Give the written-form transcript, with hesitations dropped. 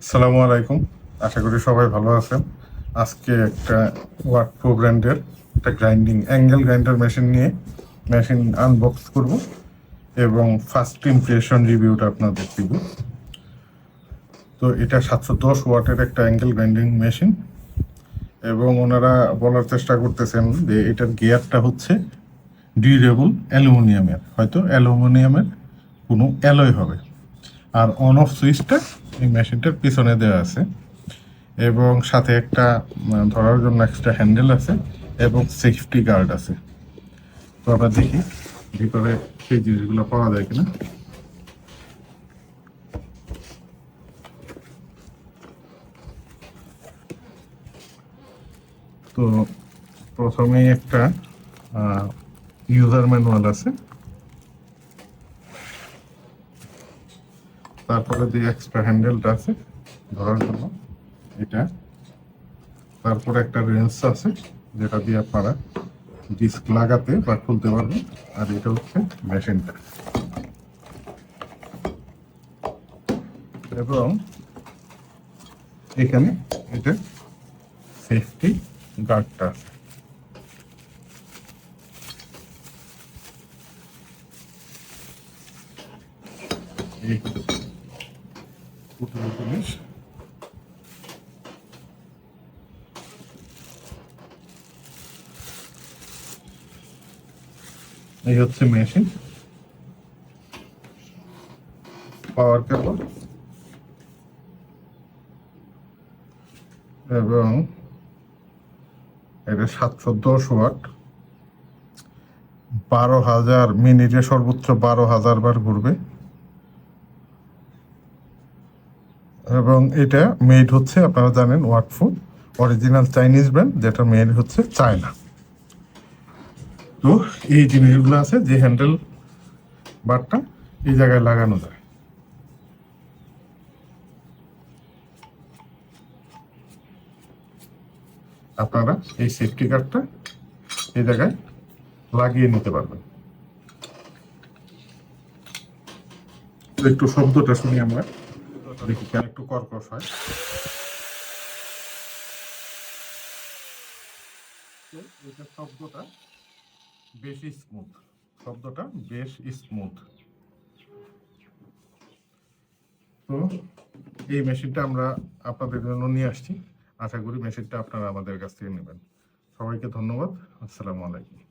আসসালামু আলাইকুম। আশা করি সবাই ভালো আছেন। আজকে একটা ওয়াটপ্রো ব্র্যান্ডের একটা অ্যাঙ্গেল গ্রাইন্ডার মেশিন নিয়ে মেশিন আনবক্স করব এবং ফার্স্ট ইমপ্রেশন রিভিউটা আপনাদের দিব। তো এটা 710 ওয়াটের একটা অ্যাঙ্গেল গ্রাইন্ডিং মেশিন এবং ওনারা বলার চেষ্টা করতেছেন যে এটার গিয়ারটা হচ্ছে ডিউরেবল অ্যালুমিনিয়ামের, হয়তো অ্যালুমিনিয়ামের কোনো অ্যালয় হবে। আর অন অফ সুইচটা এই মেশিনটার পিছনে দেওয়া আছে এবং সাথে একটা ধরার জন্য এক্সট্রা হ্যান্ডেল আছে এবং সেফটি গার্ড আছে। তো আমরা দেখি ভিতরে সেই জিনিসগুলো পাওয়া যায় কিনা। তো প্রথমেই একটা ইউজার ম্যানুয়াল আছে, তারপরে যে এক্সট্রা হ্যান্ডেলটা আছে ধরার জন্য এটা, তারপরে একটা রেঞ্চ আছে যেটা দিয়ে আপনারা ডিস্ক লাগাতে বা খুলতে পারবেন। আর এটা হচ্ছে মেশিনটা এবং এখানে এটা সেফটি গার্ডটা আছে। এই জিনিস এই হচ্ছে মেশিন, পাওয়ার কেবল এবং এটা 710 ওয়াট, 12,000 মিনিটে সর্বোচ্চ 12,000 বার ঘুরবে এবং এটা মেড হচ্ছে, আপনারা জানেন ওয়াটফো অরিজিনাল চাইনিজ ব্র্যান্ড, যেটা মেড হচ্ছে চায়না। তো এই জিনিসগুলো আছে, যে হ্যান্ডেল বারটা এই জায়গায় লাগানো যায়। আপনারা এই সেফটি গার্ডটা এই জায়গায় লাগিয়ে নিতে পারবেন। তো একটু শব্দটা শুনি আমরা, দেখি কেন একটু কর্কশ হয়। এটা শব্দটা বেশ স্মুথ, শব্দটা বেশ স্মুথ। তো এই মেশিনটা আমরা আপনাদের জন্য নিয়ে আসছি। আশা করি মেশিনটা আপনারা আমাদের কাছ থেকে নেবেন। সবাইকে ধন্যবাদ। আসসালামু আলাইকুম।